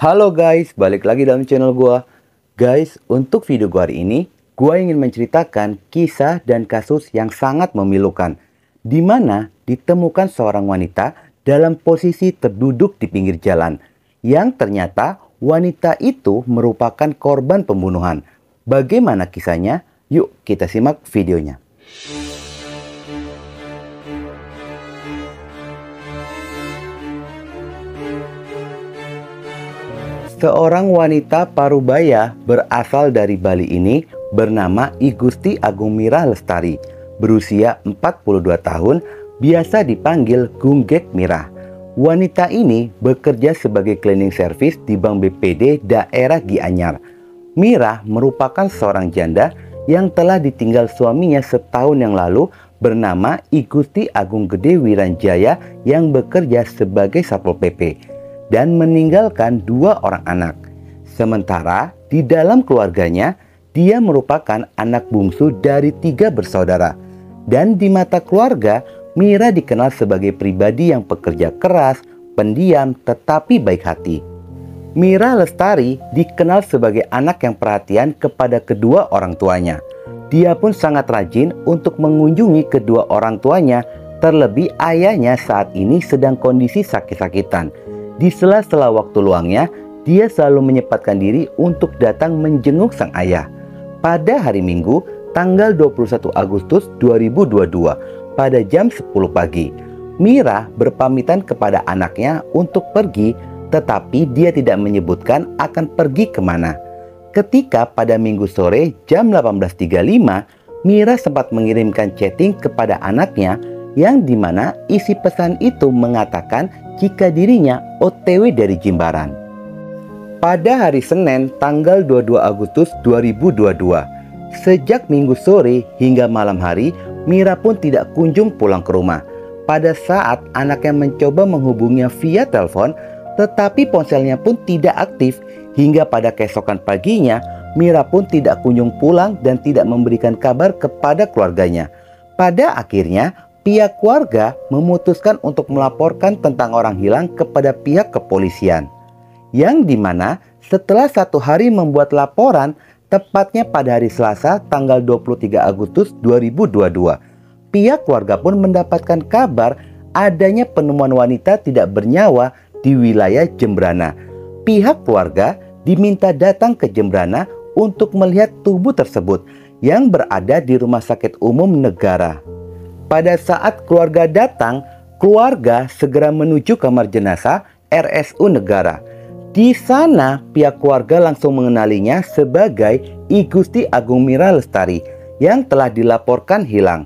Halo guys, balik lagi dalam channel gua. Guys, untuk video gua hari ini, gua ingin menceritakan kisah dan kasus yang sangat memilukan, di mana ditemukan seorang wanita dalam posisi terduduk di pinggir jalan, yang ternyata wanita itu merupakan korban pembunuhan. Bagaimana kisahnya? Yuk kita simak videonya. Seorang wanita parubaya berasal dari Bali ini bernama I Gusti Agung Mira Lestari, berusia 42 tahun, biasa dipanggil Gunggek Mira. Wanita ini bekerja sebagai cleaning service di Bank BPD daerah Gianyar. Mira merupakan seorang janda yang telah ditinggal suaminya setahun yang lalu bernama I Gusti Agung Gede Wiranjaya yang bekerja sebagai Satpol PP dan meninggalkan 2 orang anak. Sementara di dalam keluarganya, dia merupakan anak bungsu dari 3 bersaudara. Dan di mata keluarga, Mira dikenal sebagai pribadi yang pekerja keras, pendiam, tetapi baik hati. Mira Lestari dikenal sebagai anak yang perhatian kepada kedua orang tuanya. Dia pun sangat rajin untuk mengunjungi kedua orang tuanya, terlebih ayahnya saat ini sedang kondisi sakit-sakitan. Di sela-sela waktu luangnya, dia selalu menyempatkan diri untuk datang menjenguk sang ayah. Pada hari Minggu, tanggal 21 Agustus 2022, pada jam 10 pagi, Mira berpamitan kepada anaknya untuk pergi, tetapi dia tidak menyebutkan akan pergi kemana. Ketika pada Minggu sore jam 18.35, Mira sempat mengirimkan chatting kepada anaknya yang dimana isi pesan itu mengatakan jika dirinya OTW dari Jimbaran. Pada hari Senin tanggal 22 Agustus 2022, sejak Minggu sore hingga malam hari, Mira pun tidak kunjung pulang ke rumah. Pada saat anaknya mencoba menghubunginya via telepon, tetapi ponselnya pun tidak aktif. Hingga pada keesokan paginya, Mira pun tidak kunjung pulang dan tidak memberikan kabar kepada keluarganya. Pada akhirnya, pihak keluarga memutuskan untuk melaporkan tentang orang hilang kepada pihak kepolisian. Yang dimana setelah 1 hari membuat laporan, tepatnya pada hari Selasa tanggal 23 Agustus 2022, pihak keluarga pun mendapatkan kabar adanya penemuan wanita tidak bernyawa di wilayah Jembrana. Pihak keluarga diminta datang ke Jembrana untuk melihat tubuh tersebut yang berada di Rumah Sakit Umum Negara. Pada saat keluarga datang, keluarga segera menuju kamar jenazah RSU Negara. Di sana, pihak keluarga langsung mengenalinya sebagai I Gusti Agung Mira Lestari yang telah dilaporkan hilang.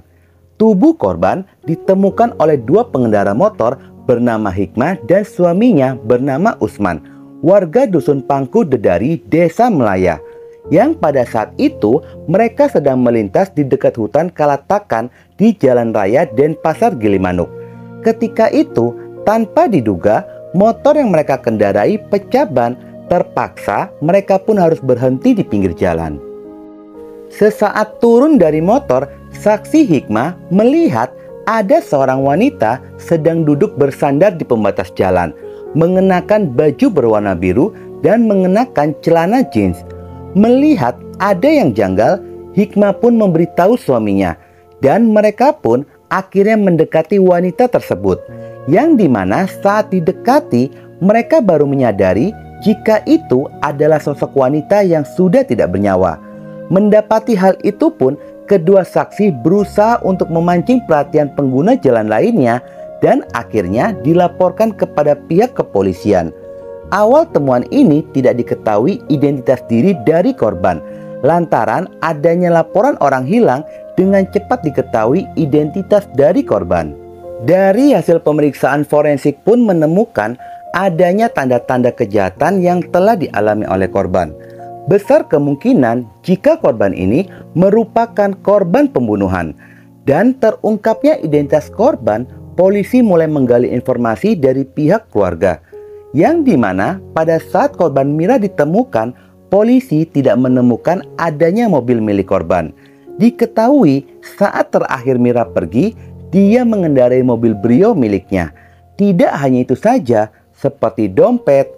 Tubuh korban ditemukan oleh 2 pengendara motor bernama Hikmah dan suaminya bernama Usman, warga Dusun Pangku Dedari, Desa Melaya, yang pada saat itu mereka sedang melintas di dekat hutan Kalatakan di Jalan Raya Denpasar Gilimanuk. Ketika itu, tanpa diduga, motor yang mereka kendarai pecah ban. Terpaksa mereka pun harus berhenti di pinggir jalan. Sesaat turun dari motor, saksi Hikmah melihat ada seorang wanita sedang duduk bersandar di pembatas jalan, mengenakan baju berwarna biru dan mengenakan celana jeans. Melihat ada yang janggal, Hikmah pun memberitahu suaminya dan mereka pun akhirnya mendekati wanita tersebut, yang dimana saat didekati mereka baru menyadari jika itu adalah sosok wanita yang sudah tidak bernyawa. Mendapati hal itu pun kedua saksi berusaha untuk memancing perhatian pengguna jalan lainnya dan akhirnya dilaporkan kepada pihak kepolisian. Awal temuan ini tidak diketahui identitas diri dari korban, lantaran adanya laporan orang hilang dengan cepat diketahui identitas dari korban. Dari hasil pemeriksaan forensik pun menemukan adanya tanda-tanda kejahatan yang telah dialami oleh korban. Besar kemungkinan jika korban ini merupakan korban pembunuhan. Dan terungkapnya identitas korban, polisi mulai menggali informasi dari pihak keluarga. Yang dimana pada saat korban Mira ditemukan, polisi tidak menemukan adanya mobil milik korban. Diketahui saat terakhir Mira pergi, dia mengendarai mobil Brio miliknya. Tidak hanya itu saja, seperti dompet,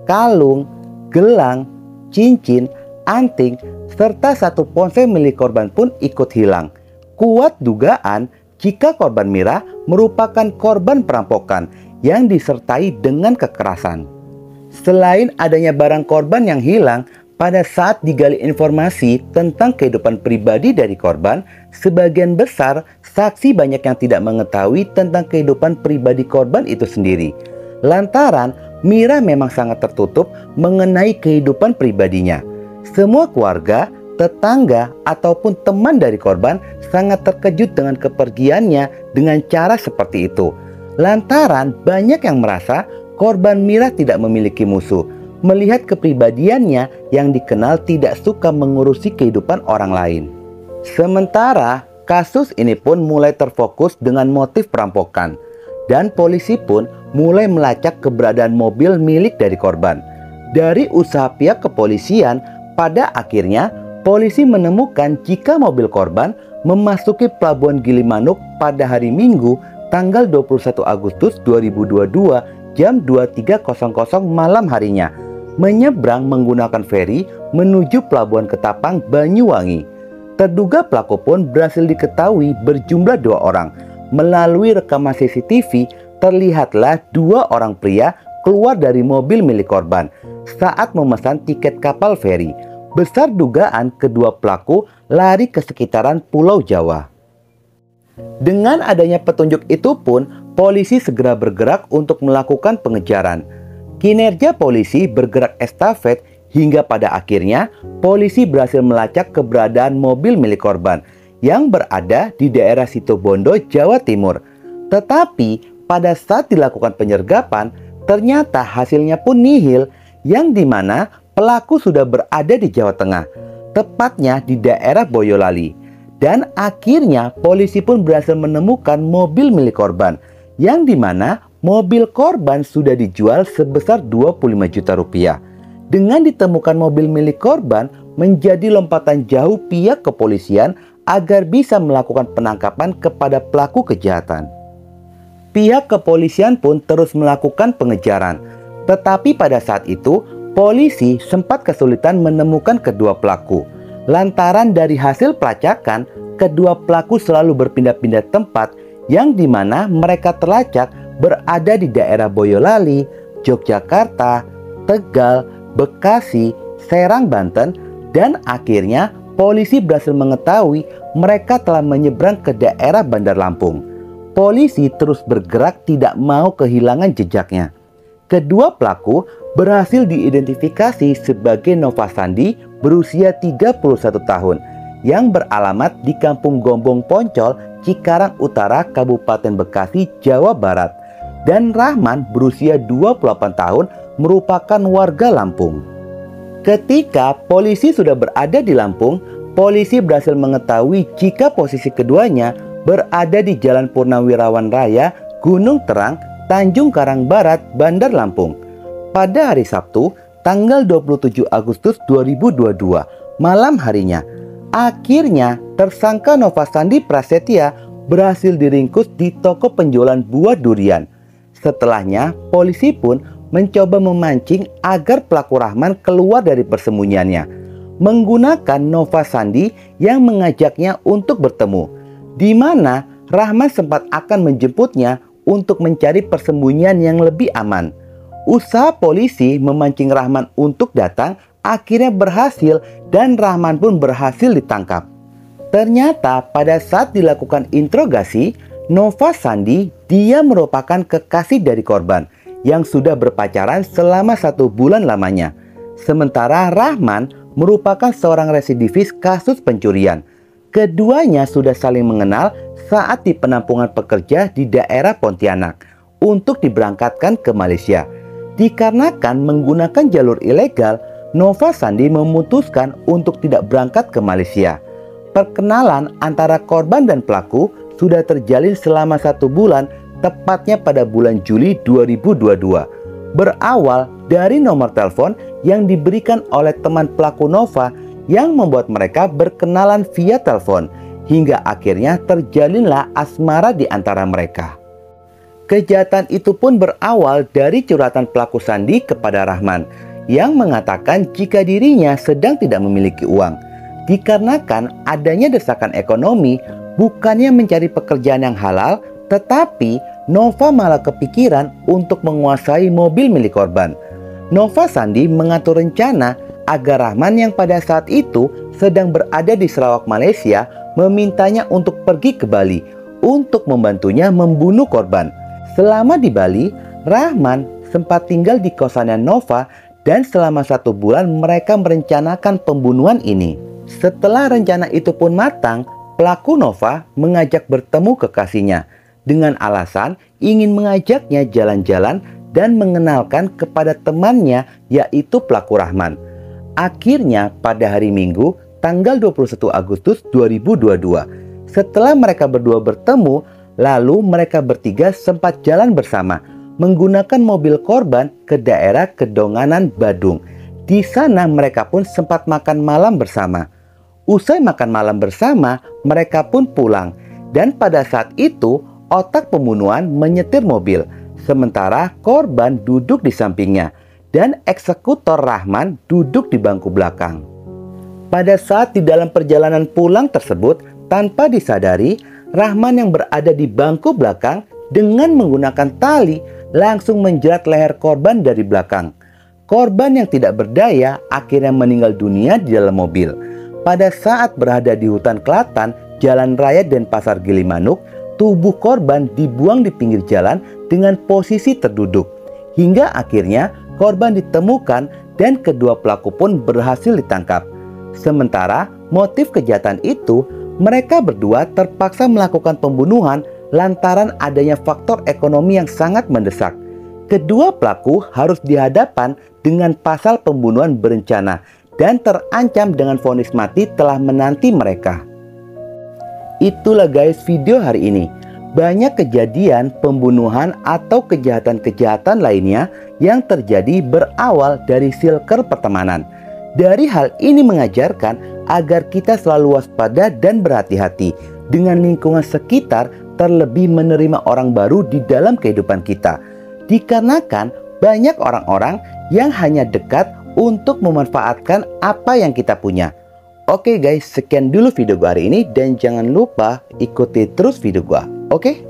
kalung, gelang, cincin, anting, serta satu ponsel milik korban pun ikut hilang. Kuat dugaan jika korban Mira merupakan korban perampokan yang disertai dengan kekerasan. Selain adanya barang korban yang hilang, pada saat digali informasi tentang kehidupan pribadi dari korban, sebagian besar saksi banyak yang tidak mengetahui tentang kehidupan pribadi korban itu sendiri. Lantaran Mira memang sangat tertutup mengenai kehidupan pribadinya. Semua keluarga, tetangga, ataupun teman dari korban sangat terkejut dengan kepergiannya dengan cara seperti itu. Lantaran banyak yang merasa korban Mira tidak memiliki musuh, melihat kepribadiannya yang dikenal tidak suka mengurusi kehidupan orang lain. Sementara kasus ini pun mulai terfokus dengan motif perampokan, dan polisi pun mulai melacak keberadaan mobil milik dari korban. Dari usaha pihak kepolisian, pada akhirnya polisi menemukan jika mobil korban memasuki Pelabuhan Gilimanuk pada hari Minggu tanggal 21 Agustus 2022 jam 23.00 malam harinya, menyeberang menggunakan feri menuju Pelabuhan Ketapang, Banyuwangi. Terduga pelaku pun berhasil diketahui berjumlah 2 orang. Melalui rekaman CCTV, terlihatlah 2 orang pria keluar dari mobil milik korban saat memesan tiket kapal feri. Besar dugaan kedua pelaku lari ke sekitaran Pulau Jawa. Dengan adanya petunjuk itu pun, polisi segera bergerak untuk melakukan pengejaran. Kinerja polisi bergerak estafet hingga pada akhirnya polisi berhasil melacak keberadaan mobil milik korban yang berada di daerah Situbondo, Jawa Timur. Tetapi pada saat dilakukan penyergapan, ternyata hasilnya pun nihil, yang dimana pelaku sudah berada di Jawa Tengah, tepatnya di daerah Boyolali. Dan akhirnya polisi pun berhasil menemukan mobil milik korban, yang dimana mobil korban sudah dijual sebesar 25 juta rupiah. Dengan ditemukan mobil milik korban, menjadi lompatan jauh pihak kepolisian agar bisa melakukan penangkapan kepada pelaku kejahatan. Pihak kepolisian pun terus melakukan pengejaran. Tetapi pada saat itu, polisi sempat kesulitan menemukan kedua pelaku. Lantaran dari hasil pelacakan, kedua pelaku selalu berpindah-pindah tempat, yang dimana mereka terlacak berada di daerah Boyolali, Yogyakarta, Tegal, Bekasi, Serang, Banten, dan akhirnya polisi berhasil mengetahui mereka telah menyeberang ke daerah Bandar Lampung. Polisi terus bergerak tidak mau kehilangan jejaknya. Kedua pelaku berhasil diidentifikasi sebagai Nova Sandi berusia 31 tahun yang beralamat di Kampung Gombong Poncol, Cikarang Utara, Kabupaten Bekasi, Jawa Barat, dan Rahman berusia 28 tahun merupakan warga Lampung. Ketika polisi sudah berada di Lampung, polisi berhasil mengetahui jika posisi keduanya berada di Jalan Purnawirawan Raya, Gunung Terang, Tanjung Karang Barat, Bandar Lampung. Pada hari Sabtu, tanggal 27 Agustus 2022, malam harinya, akhirnya tersangka Nova Sandi Prasetya berhasil diringkus di toko penjualan buah durian. Setelahnya, polisi pun mencoba memancing agar pelaku Rahman keluar dari persembunyiannya, menggunakan Nova Sandi yang mengajaknya untuk bertemu, di mana Rahman sempat akan menjemputnya untuk mencari persembunyian yang lebih aman. Usaha polisi memancing Rahman untuk datang akhirnya berhasil dan Rahman pun berhasil ditangkap. Ternyata pada saat dilakukan interogasi, Nova Sandi dia merupakan kekasih dari korban yang sudah berpacaran selama 1 bulan lamanya. Sementara Rahman merupakan seorang residivis kasus pencurian. Keduanya sudah saling mengenal saat di penampungan pekerja di daerah Pontianak untuk diberangkatkan ke Malaysia. Dikarenakan menggunakan jalur ilegal, Nova Sandi memutuskan untuk tidak berangkat ke Malaysia. Perkenalan antara korban dan pelaku sudah terjalin selama 1 bulan, tepatnya pada bulan Juli 2022. Berawal dari nomor telepon yang diberikan oleh teman pelaku Nova yang membuat mereka berkenalan via telepon, hingga akhirnya terjalinlah asmara di antara mereka. Kejahatan itu pun berawal dari curhatan pelaku Sandi kepada Rahman. yang mengatakan jika dirinya sedang tidak memiliki uang. Dikarenakan adanya desakan ekonomi, bukannya mencari pekerjaan yang halal, tetapi Nova malah kepikiran untuk menguasai mobil milik korban. Nova Sandi mengatur rencana agar Rahman yang pada saat itu sedang berada di Sarawak, Malaysia, memintanya untuk pergi ke Bali untuk membantunya membunuh korban. Selama di Bali, Rahman sempat tinggal di kosannya Nova dan selama 1 bulan mereka merencanakan pembunuhan ini. Setelah rencana itu pun matang, pelaku Nova mengajak bertemu kekasihnya dengan alasan ingin mengajaknya jalan-jalan dan mengenalkan kepada temannya yaitu pelaku Rahman. Akhirnya pada hari Minggu tanggal 21 Agustus 2022, setelah mereka berdua bertemu, lalu mereka bertiga sempat jalan bersama menggunakan mobil korban ke daerah Kedonganan, Badung. Di sana mereka pun sempat makan malam bersama. Usai makan malam bersama, mereka pun pulang. Dan pada saat itu, otak pembunuhan menyetir mobil, sementara korban duduk di sampingnya dan eksekutor Rahman duduk di bangku belakang. Pada saat di dalam perjalanan pulang tersebut, tanpa disadari, Rahman yang berada di bangku belakang dengan menggunakan tali langsung menjerat leher korban dari belakang. Korban yang tidak berdaya akhirnya meninggal dunia di dalam mobil. Pada saat berada di hutan Kelatan, Jalan Raya Denpasar Gilimanuk, tubuh korban dibuang di pinggir jalan dengan posisi terduduk. Hingga akhirnya korban ditemukan dan kedua pelaku pun berhasil ditangkap. Sementara motif kejahatan itu, mereka berdua terpaksa melakukan pembunuhan lantaran adanya faktor ekonomi yang sangat mendesak. Kedua pelaku harus dihadapkan dengan pasal pembunuhan berencana dan terancam dengan vonis mati telah menanti mereka. Itulah guys video hari ini. Banyak kejadian pembunuhan atau kejahatan-kejahatan lainnya yang terjadi berawal dari silker pertemanan. Dari hal ini mengajarkan agar kita selalu waspada dan berhati-hati dengan lingkungan sekitar, terlebih menerima orang baru di dalam kehidupan kita. Dikarenakan banyak orang-orang yang hanya dekat untuk memanfaatkan apa yang kita punya. Oke guys, sekian dulu video gua hari ini dan jangan lupa ikuti terus video gua. Oke?